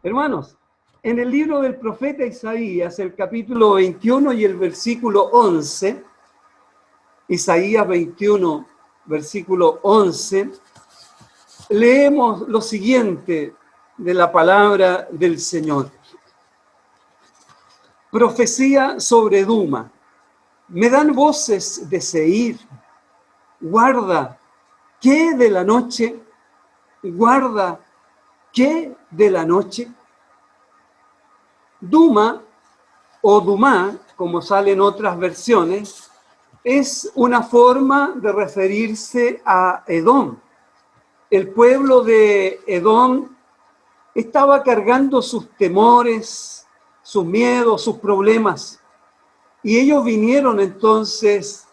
Hermanos, en el libro del profeta Isaías, el capítulo 21 y el versículo 11, Isaías 21, versículo 11, leemos lo siguiente de la palabra del Señor. Profecía sobre Duma. Me dan voces de Seir. Guarda, ¿qué de la noche? Guarda, ¿qué de la noche? Duma, o Dumá, como sale en otras versiones, es una forma de referirse a Edom. El pueblo de Edom estaba cargando sus temores, sus miedos, sus problemas. Y ellos vinieron entonces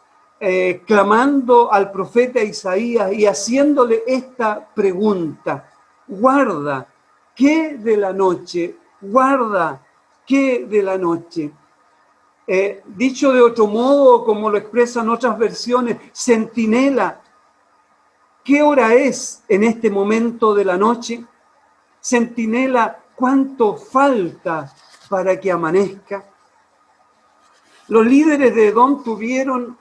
clamando al profeta Isaías y haciéndole esta pregunta: guarda, ¿qué de la noche? Guarda, ¿qué de la noche? Dicho de otro modo, como lo expresan otras versiones, centinela, ¿qué hora es en este momento de la noche? Centinela, ¿cuánto falta para que amanezca? Los líderes de Edom tuvieron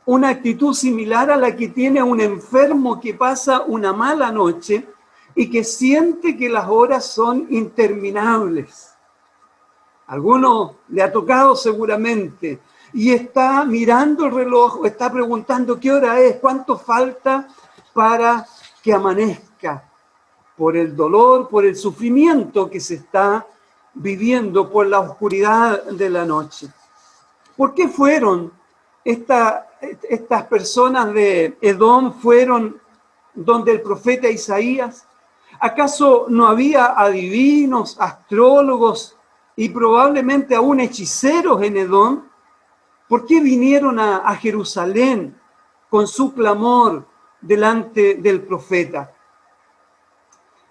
una actitud similar a la que tiene un enfermo que pasa una mala noche y que siente que las horas son interminables. A alguno le ha tocado seguramente y está mirando el reloj, está preguntando qué hora es, cuánto falta para que amanezca, por el dolor, por el sufrimiento que se está viviendo, por la oscuridad de la noche. ¿Por qué fueron estas personas de Edom fueron donde el profeta Isaías? ¿Acaso no había adivinos, astrólogos y probablemente aún hechiceros en Edom? ¿Por qué vinieron a Jerusalén con su clamor delante del profeta?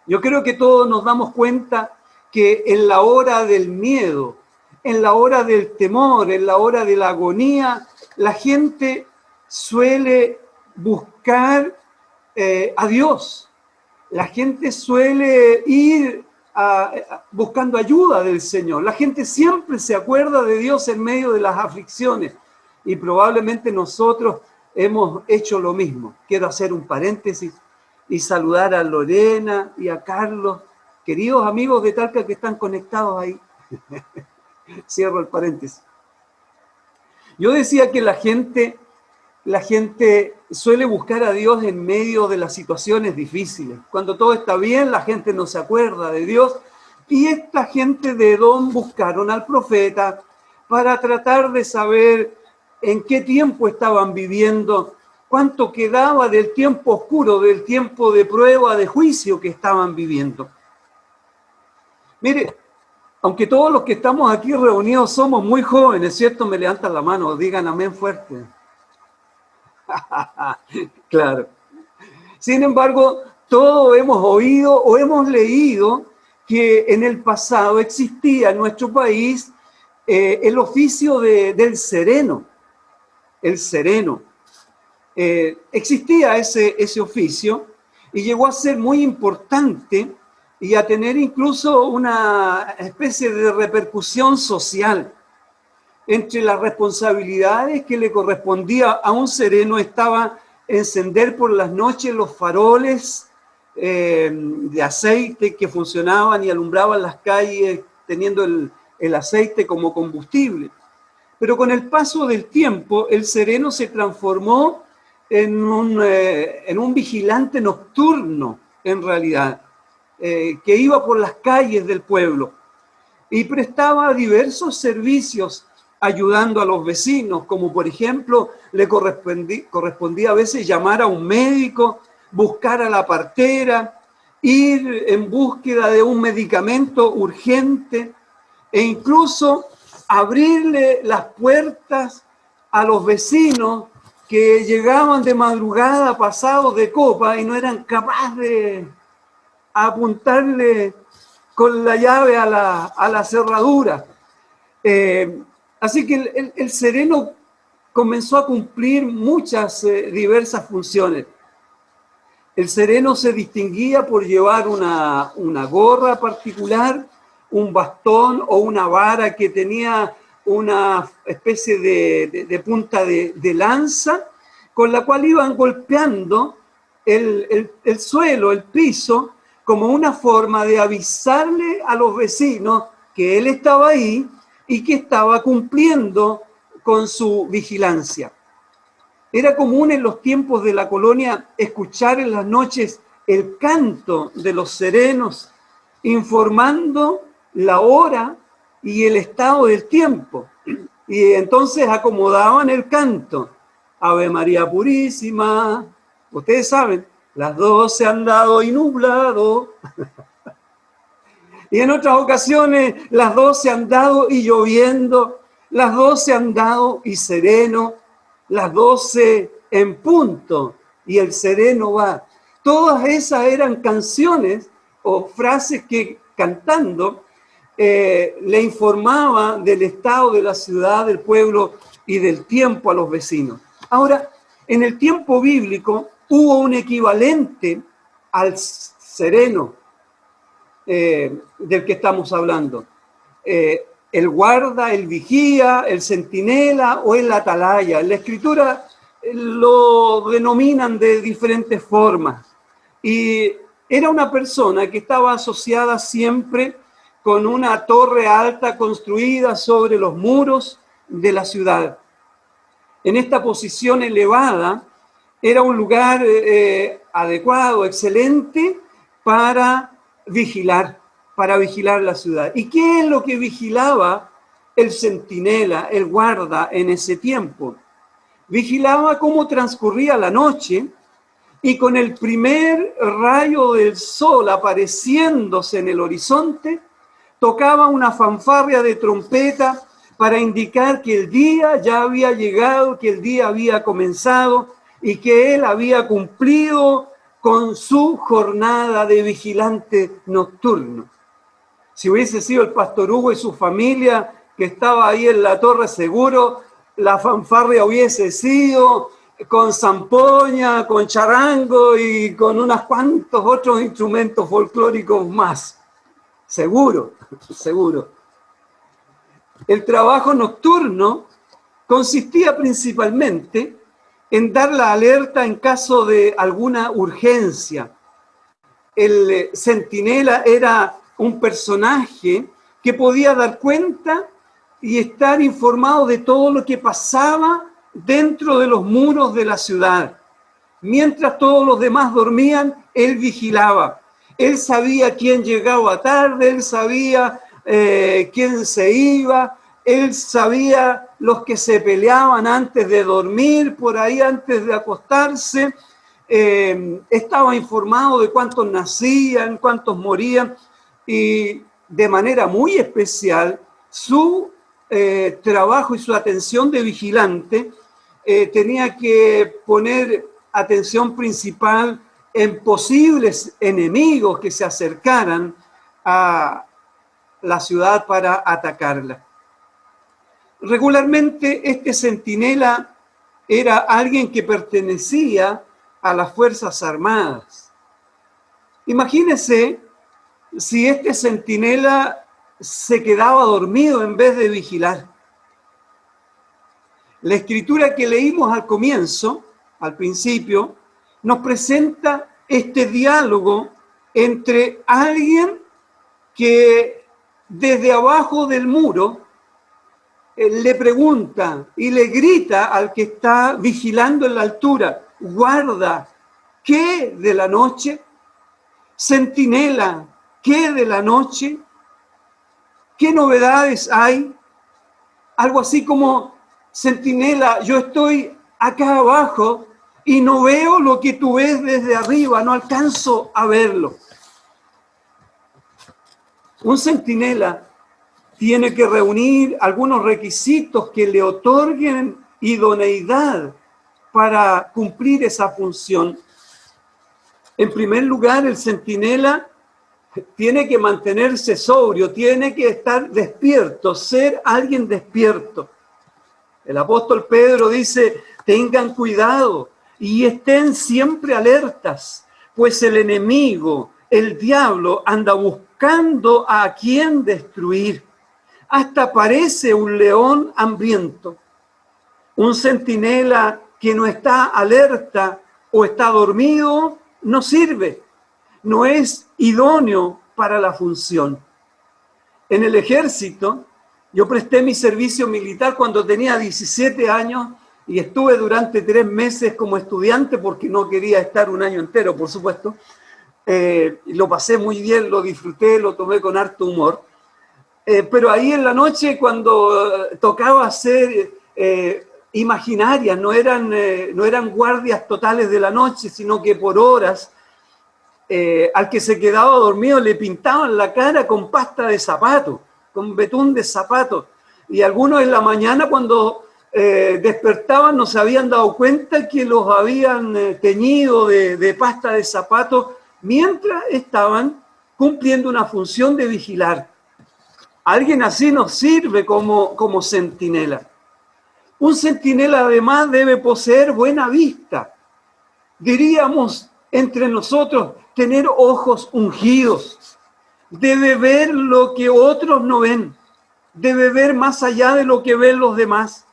Yo creo que todos nos damos cuenta que en la hora del miedo, en la hora del temor, en la hora de la agonía, la gente suele buscar a Dios. La gente suele ir buscando ayuda del Señor. La gente siempre se acuerda de Dios en medio de las aflicciones. Y probablemente nosotros hemos hecho lo mismo. Quiero hacer un paréntesis y saludar a Lorena y a Carlos, queridos amigos de Talca que están conectados ahí. Cierro el paréntesis. Yo decía que la gente suele buscar a Dios en medio de las situaciones difíciles. Cuando todo está bien, la gente no se acuerda de Dios. Y esta gente de Edom buscaron al profeta para tratar de saber en qué tiempo estaban viviendo, cuánto quedaba del tiempo oscuro, del tiempo de prueba, de juicio que estaban viviendo. Mire, aunque todos los que estamos aquí reunidos somos muy jóvenes, ¿cierto? Me levantan la mano, digan amén fuerte. Claro. Sin embargo, todos hemos oído o hemos leído que en el pasado existía en nuestro país el oficio del sereno. El sereno. Existía ese oficio y llegó a ser muy importante y a tener incluso una especie de repercusión social. Entre las responsabilidades que le correspondía a un sereno estaba encender por las noches los faroles de aceite que funcionaban y alumbraban las calles teniendo el aceite como combustible. Pero con el paso del tiempo, el sereno se transformó en un vigilante nocturno, en realidad, que iba por las calles del pueblo y prestaba diversos servicios ayudando a los vecinos, como por ejemplo, le correspondía a veces llamar a un médico, buscar a la partera, ir en búsqueda de un medicamento urgente e incluso abrirle las puertas a los vecinos que llegaban de madrugada pasados de copa y no eran capaces de apuntarle con la llave a la cerradura. Así que el sereno comenzó a cumplir muchas diversas funciones. El sereno se distinguía por llevar una gorra particular, un bastón o una vara que tenía una especie de punta de lanza, con la cual iban golpeando el suelo, el piso, como una forma de avisarle a los vecinos que él estaba ahí y que estaba cumpliendo con su vigilancia. Era común en los tiempos de la colonia escuchar en las noches el canto de los serenos, informando la hora y el estado del tiempo. Y entonces acomodaban el canto. Ave María Purísima. Ustedes saben, las 12 han dado y nublado. Y en otras ocasiones, las 12 han dado y lloviendo. Las 12 han dado y sereno. Las 12 en punto y el sereno va. Todas esas eran canciones o frases que cantando le informaba del estado de la ciudad, del pueblo y del tiempo a los vecinos. Ahora, en el tiempo bíblico hubo un equivalente al sereno del que estamos hablando. El guarda, el vigía, el centinela o el atalaya. En la escritura lo denominan de diferentes formas. Y era una persona que estaba asociada siempre con una torre alta construida sobre los muros de la ciudad. En esta posición elevada era un lugar adecuado, excelente para vigilar la ciudad. ¿Y qué es lo que vigilaba el centinela, el guarda en ese tiempo? Vigilaba cómo transcurría la noche y con el primer rayo del sol apareciéndose en el horizonte, tocaba una fanfarria de trompeta para indicar que el día ya había llegado, que el día había comenzado y que él había cumplido con su jornada de vigilante nocturno. Si hubiese sido el pastor Hugo y su familia que estaba ahí en la torre, seguro la fanfarria hubiese sido con zampoña, con charango y con unos cuantos otros instrumentos folclóricos más. Seguro, seguro. El trabajo nocturno consistía principalmente en dar la alerta en caso de alguna urgencia. El centinela era un personaje que podía dar cuenta y estar informado de todo lo que pasaba dentro de los muros de la ciudad. Mientras todos los demás dormían, él vigilaba. Él sabía quién llegaba tarde, él sabía quién se iba, él sabía los que se peleaban antes de dormir, por ahí antes de acostarse. Estaba informado de cuántos nacían, cuántos morían. Y de manera muy especial, su trabajo y su atención de vigilante tenía que poner atención principal en posibles enemigos que se acercaran a la ciudad para atacarla. Regularmente este centinela era alguien que pertenecía a las Fuerzas Armadas. Imagínense si este centinela se quedaba dormido en vez de vigilar. La escritura que leímos al comienzo, al principio, nos presenta este diálogo entre alguien que desde abajo del muro le pregunta y le grita al que está vigilando en la altura: guarda, ¿qué de la noche? Centinela, ¿qué de la noche? ¿Qué novedades hay? Algo así como: centinela, yo estoy acá abajo y no veo lo que tú ves desde arriba, no alcanzo a verlo. Un centinela tiene que reunir algunos requisitos que le otorguen idoneidad para cumplir esa función. En primer lugar, el centinela tiene que mantenerse sobrio, tiene que estar despierto, ser alguien despierto. El apóstol Pedro dice: tengan cuidado y estén siempre alertas, pues el enemigo, el diablo, anda buscando a quien destruir. Hasta parece un león hambriento. Un centinela que no está alerta o está dormido no sirve, no es idóneo para la función. En el ejército, yo presté mi servicio militar cuando tenía 17 años y estuve durante 3 meses como estudiante porque no quería estar un año entero, por supuesto. Lo pasé muy bien, lo disfruté, lo tomé con harto humor. Pero ahí en la noche, cuando tocaba hacer imaginarias, no eran guardias totales de la noche, sino que por horas, al que se quedaba dormido le pintaban la cara con pasta de zapato, con betún de zapato. Y algunos en la mañana, cuando despertaban, no se habían dado cuenta que los habían teñido de pasta de zapato mientras estaban cumpliendo una función de vigilar. Alguien así nos sirve como centinela. Un centinela además debe poseer buena vista. Diríamos entre nosotros, tener ojos ungidos. Debe ver lo que otros no ven. Debe ver más allá de lo que ven los demás.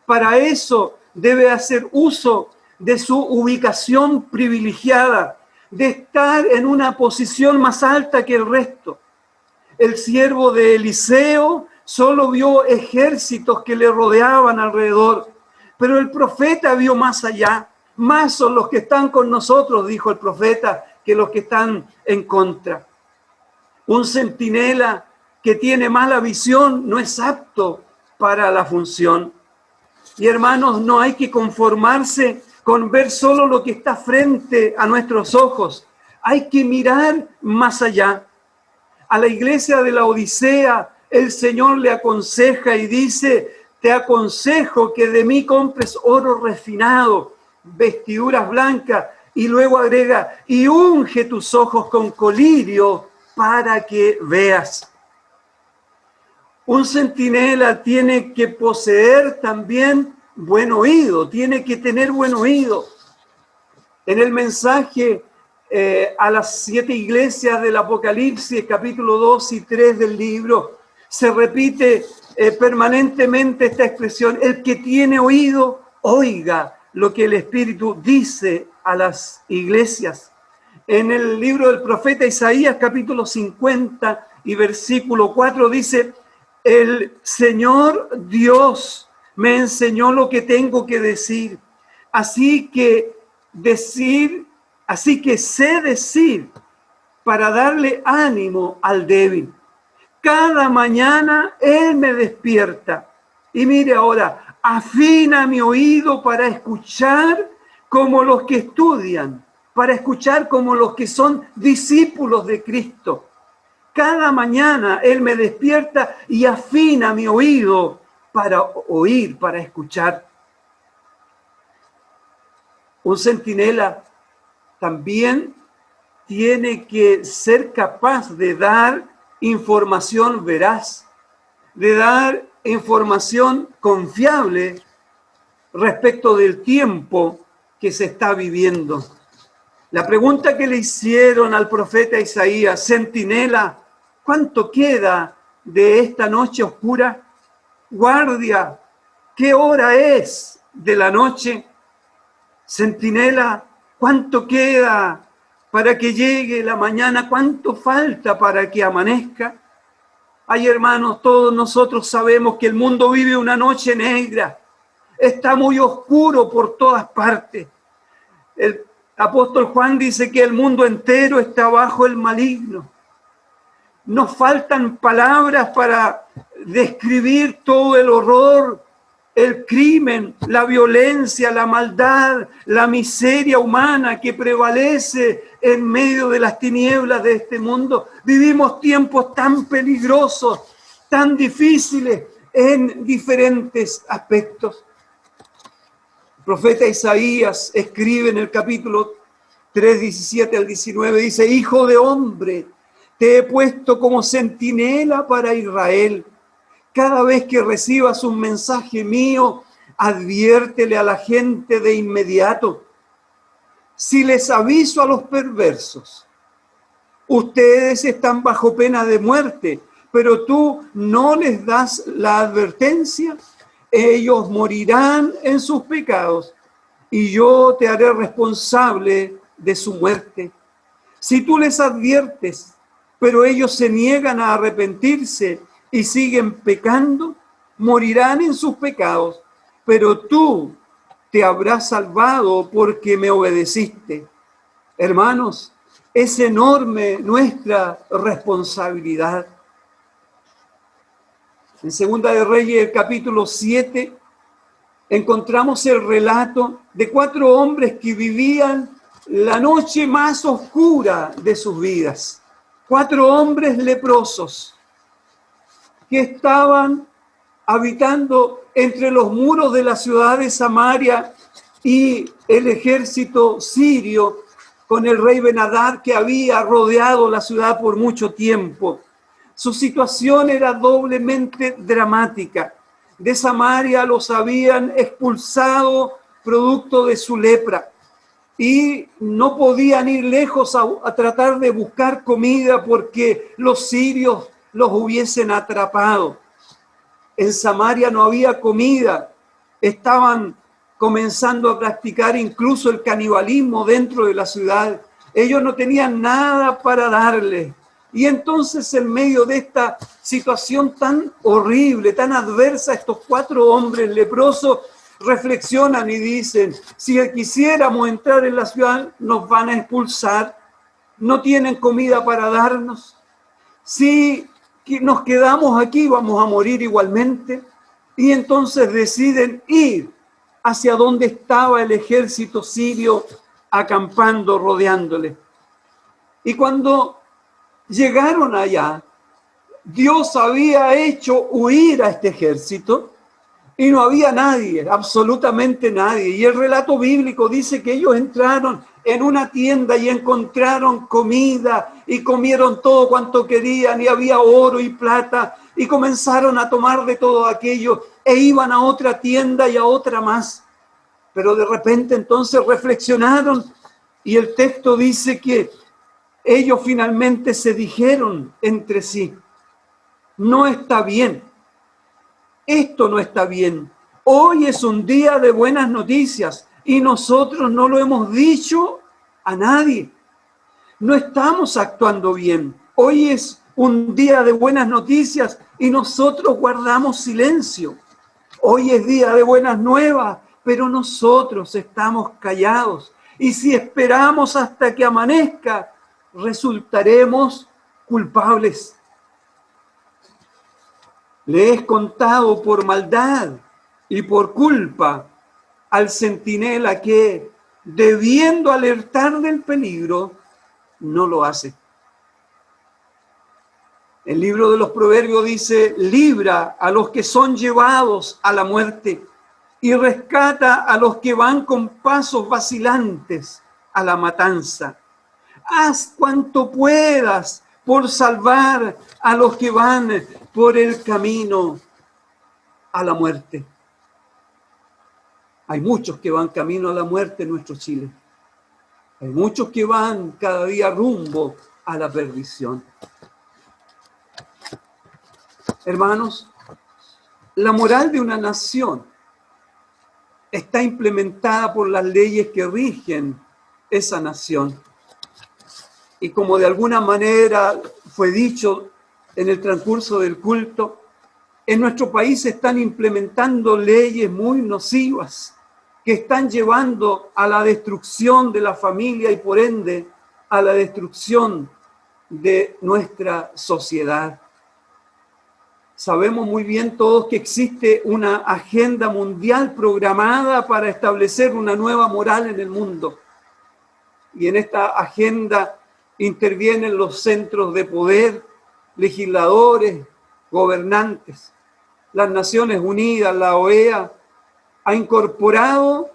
Para eso debe hacer uso de su ubicación privilegiada, de estar en una posición más alta que el resto. El siervo de Eliseo solo vio ejércitos que le rodeaban alrededor, pero el profeta vio más allá. Más son los que están con nosotros, dijo el profeta, que los que están en contra. Un centinela que tiene mala visión no es apto para la función. Y hermanos, no hay que conformarse con ver solo lo que está frente a nuestros ojos. Hay que mirar más allá. A la iglesia de la Odisea, el Señor le aconseja y dice: te aconsejo que de mí compres oro refinado, vestiduras blancas, y luego agrega: y unge tus ojos con colirio para que veas. Un centinela tiene que poseer también buen oído, tiene que tener buen oído. En el mensaje a las 7 iglesias del Apocalipsis, capítulo 2 y 3 del libro, se repite permanentemente esta expresión: el que tiene oído, oiga lo que el Espíritu dice a las iglesias. En el libro del profeta Isaías, capítulo 50 y versículo 4, dice: el Señor Dios me enseñó lo que tengo que decir, así que sé decir para darle ánimo al débil. Cada mañana Él me despierta. Y mire ahora, afina mi oído para escuchar como los que estudian, para escuchar como los que son discípulos de Cristo. Cada mañana Él me despierta y afina mi oído para oír, para escuchar. Un centinela también tiene que ser capaz de dar información veraz, de dar información confiable respecto del tiempo que se está viviendo. La pregunta que le hicieron al profeta Isaías: centinela, ¿cuánto queda de esta noche oscura? Guardia, ¿qué hora es de la noche? Centinela, ¿cuánto queda para que llegue la mañana? ¿Cuánto falta para que amanezca? Ay, hermanos, todos nosotros sabemos que el mundo vive una noche negra. Está muy oscuro por todas partes. El apóstol Juan dice que el mundo entero está bajo el maligno. Nos faltan palabras para describir todo el horror, el crimen, la violencia, la maldad, la miseria humana que prevalece en medio de las tinieblas de este mundo. Vivimos tiempos tan peligrosos, tan difíciles en diferentes aspectos. El profeta Isaías escribe en el capítulo 3, 17 al 19, dice: hijo de hombre, te he puesto como centinela para Israel. Cada vez que recibas un mensaje mío, adviértele a la gente de inmediato. si les aviso a los perversos, ustedes están bajo pena de muerte, pero tú no les das la advertencia, ellos morirán en sus pecados y yo te haré responsable de su muerte. Si tú les adviertes, pero ellos se niegan a arrepentirse y siguen pecando, morirán en sus pecados, pero tú te habrás salvado porque me obedeciste. Hermanos, es enorme nuestra responsabilidad. En Segunda de Reyes, el capítulo 7, encontramos el relato de 4 hombres que vivían la noche más oscura de sus vidas. 4 hombres leprosos que estaban habitando entre los muros de la ciudad de Samaria y el ejército sirio con el rey Ben-Hadad que había rodeado la ciudad por mucho tiempo. Su situación era doblemente dramática. De Samaria los habían expulsado producto de su lepra y no podían ir lejos a tratar de buscar comida porque los sirios los hubiesen atrapado. En Samaria no había comida, estaban comenzando a practicar incluso el canibalismo dentro de la ciudad. Ellos no tenían nada para darles. Y entonces, en medio de esta situación tan horrible, tan adversa, estos 4 hombres leprosos reflexionan y dicen: si quisiéramos entrar en la ciudad, nos van a expulsar, no tienen comida para darnos. Si nos quedamos aquí, vamos a morir igualmente. Y entonces deciden ir hacia donde estaba el ejército sirio acampando, rodeándole. Y cuando llegaron allá, Dios había hecho huir a este ejército y no había nadie, absolutamente nadie. Y el relato bíblico dice que ellos entraron en una tienda y encontraron comida y comieron todo cuanto querían y había oro y plata y comenzaron a tomar de todo aquello e iban a otra tienda y a otra más. Pero de repente entonces reflexionaron y el texto dice que ellos finalmente se dijeron entre sí: no está bien, esto no está bien. Hoy es un día de buenas noticias y nosotros no lo hemos dicho a nadie. No estamos actuando bien. Hoy es un día de buenas noticias y nosotros guardamos silencio. Hoy es día de buenas nuevas, pero nosotros estamos callados. Y si esperamos hasta que amanezca, resultaremos culpables. Le he contado por maldad y por culpa al centinela que, debiendo alertar del peligro, no lo hace. El libro de los Proverbios dice: libra a los que son llevados a la muerte y rescata a los que van con pasos vacilantes a la matanza. Haz cuanto puedas por salvar a los que van por el camino a la muerte. Hay muchos que van camino a la muerte en nuestro Chile. Hay muchos que van cada día rumbo a la perdición. Hermanos, la moral de una nación está implementada por las leyes que rigen esa nación. Y como de alguna manera fue dicho en el transcurso del culto, en nuestro país se están implementando leyes muy nocivas que están llevando a la destrucción de la familia y por ende a la destrucción de nuestra sociedad. Sabemos muy bien todos que existe una agenda mundial programada para establecer una nueva moral en el mundo. Y en esta agenda intervienen los centros de poder, legisladores, gobernantes. Las Naciones Unidas, la OEA, ha incorporado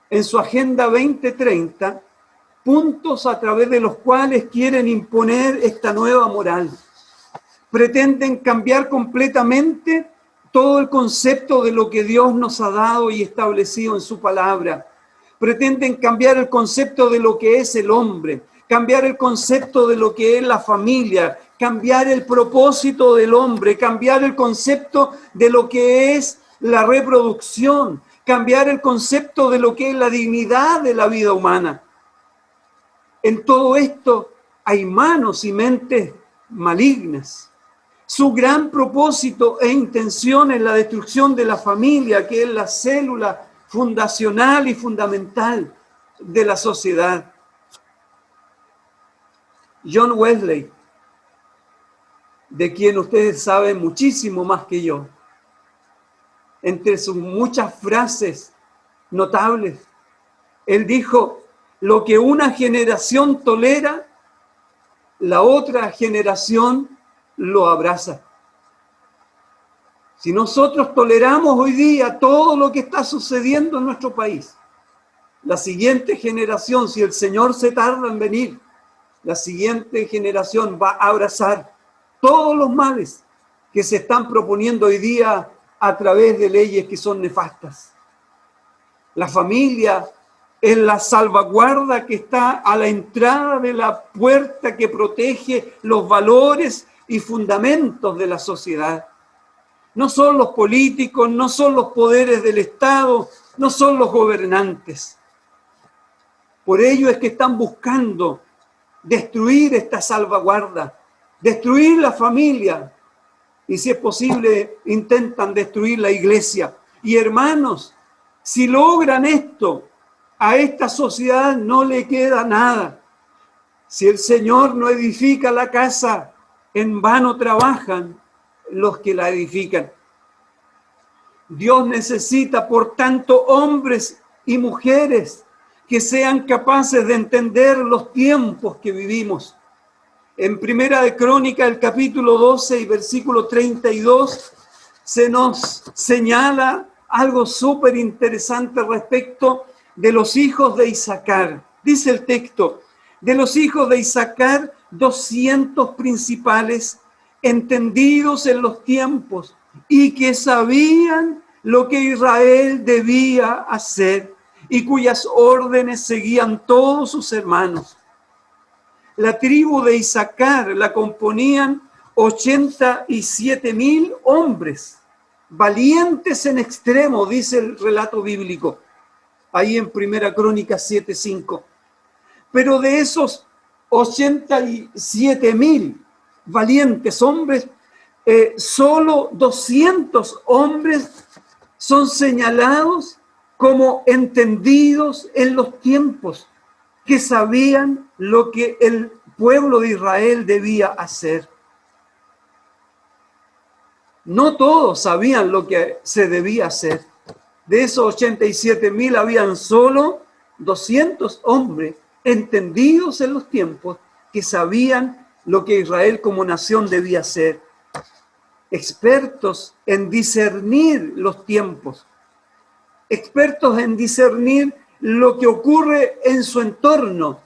en su Agenda 2030 puntos a través de los cuales quieren imponer esta nueva moral. Pretenden cambiar completamente todo el concepto de lo que Dios nos ha dado y establecido en su palabra. pretenden cambiar el concepto de lo que es el hombre, cambiar el concepto de lo que es la familia, cambiar el propósito del hombre, cambiar el concepto de lo que es la reproducción, cambiar el concepto de lo que es la dignidad de la vida humana. En todo esto hay manos y mentes malignas. Su gran propósito e intención es la destrucción de la familia, que es la célula fundacional y fundamental de la sociedad. John Wesley, de quien ustedes saben muchísimo más que yo, entre sus muchas frases notables, él dijo: lo que una generación tolera, la otra generación lo abraza. Si nosotros toleramos hoy día todo lo que está sucediendo en nuestro país, la siguiente generación, si el Señor se tarda en venir, la siguiente generación va a abrazar todos los males que se están proponiendo hoy día a través de leyes que son nefastas. La familia es la salvaguarda que está a la entrada de la puerta que protege los valores y fundamentos de la sociedad. No son los políticos, no son los poderes del Estado, no son los gobernantes. Por ello es que están buscando destruir esta salvaguarda, destruir la familia, y si es posible intentan destruir la iglesia. Y hermanos, si logran esto, a esta sociedad no le queda nada. Si el Señor no edifica la casa, en vano trabajan los que la edifican. Dios necesita, por tanto, hombres y mujeres que sean capaces de entender los tiempos que vivimos. En Primera de Crónica, el capítulo 12 y versículo 32, se nos señala algo súper interesante respecto de los hijos de Isacar. Dice el texto: de los hijos de Isacar, 200 principales, entendidos en los tiempos y que sabían lo que Israel debía hacer y cuyas órdenes seguían todos sus hermanos. La tribu de Isacar la componían 87,000 hombres, valientes en extremo, dice el relato bíblico, ahí en Primera Crónica 7:5. Pero de esos 87,000 valientes hombres, solo 200 hombres son señalados como entendidos en los tiempos, que sabían lo que el pueblo de Israel debía hacer. No todos sabían lo que se debía hacer. De esos 87,000 habían solo 200 hombres entendidos en los tiempos que sabían lo que Israel como nación debía hacer. Expertos en discernir los tiempos, expertos en discernir lo que ocurre en su entorno,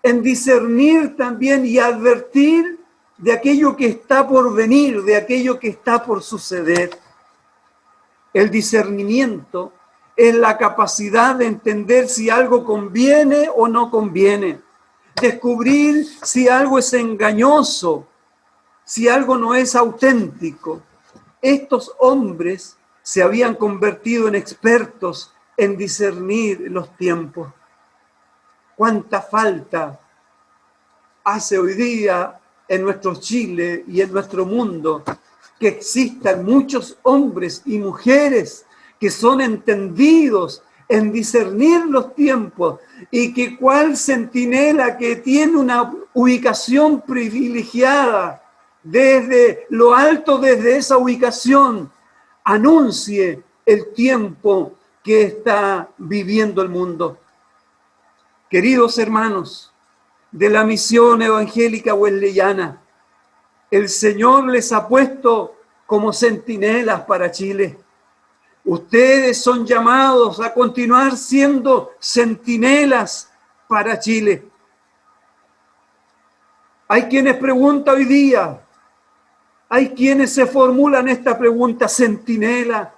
en discernir también y advertir de aquello que está por venir, de aquello que está por suceder. El discernimiento es la capacidad de entender si algo conviene o no conviene, descubrir si algo es engañoso, si algo no es auténtico. Estos hombres se habían convertido en expertos en discernir los tiempos. ¿Cuánta falta hace hoy día en nuestro Chile y en nuestro mundo que existan muchos hombres y mujeres que son entendidos en discernir los tiempos y que cual centinela que tiene una ubicación privilegiada desde lo alto, desde esa ubicación, anuncie el tiempo que está viviendo el mundo. Queridos hermanos de la misión evangélica wesleyana, el Señor les ha puesto como centinelas para Chile. Ustedes son llamados a continuar siendo centinelas para Chile. Hay quienes preguntan hoy día, hay quienes se formulan esta pregunta: centinela,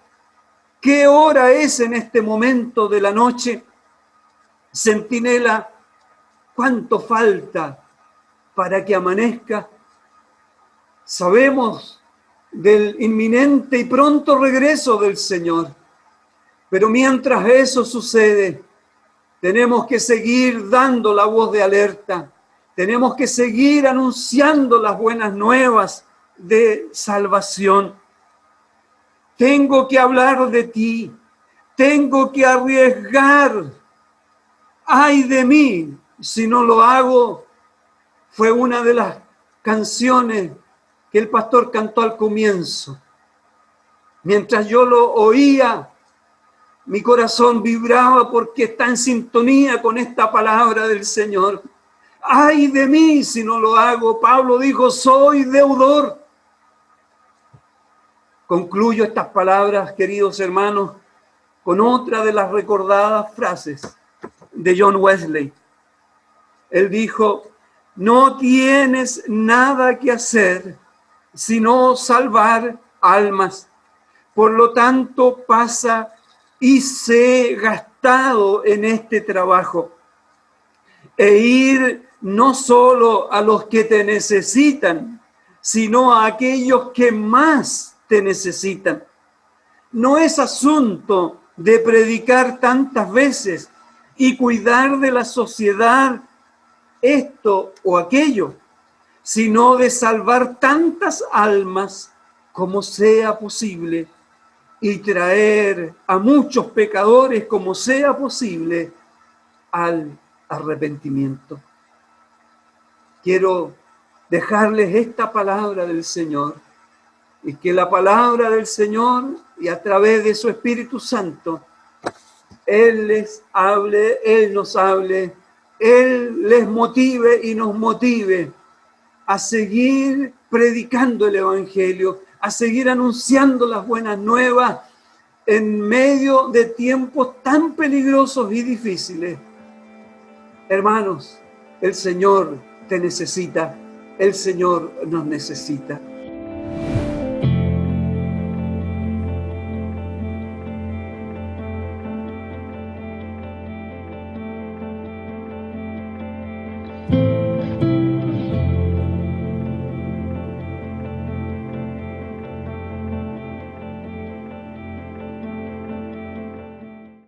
¿qué hora es en este momento de la noche? Centinela, ¿cuánto falta para que amanezca? Sabemos del inminente y pronto regreso del Señor. Pero mientras eso sucede, tenemos que seguir dando la voz de alerta. Tenemos que seguir anunciando las buenas nuevas de salvación. Tengo que hablar de ti. Tengo que arriesgar. ¡Ay de mí! Si no lo hago, fue una de las canciones que el pastor cantó al comienzo. Mientras yo lo oía, mi corazón vibraba porque está en sintonía con esta palabra del Señor. ¡Ay de mí si no lo hago! Pablo dijo, soy deudor. Concluyo estas palabras, queridos hermanos, con otra de las recordadas frases de John Wesley. Él dijo, no tienes nada que hacer sino salvar almas. Por lo tanto, pasa y sé gastado en este trabajo. E ir no solo a los que te necesitan, sino a aquellos que más te necesitan. No es asunto de predicar tantas veces y cuidar de la sociedad esto o aquello, sino de salvar tantas almas como sea posible y traer a muchos pecadores como sea posible al arrepentimiento. Quiero dejarles esta palabra del Señor y que la palabra del Señor y a través de su Espíritu Santo, Él les hable, Él nos hable, Él les motive y nos motive a seguir predicando el Evangelio, a seguir anunciando las buenas nuevas en medio de tiempos tan peligrosos y difíciles. Hermanos, el Señor te necesita, el Señor nos necesita.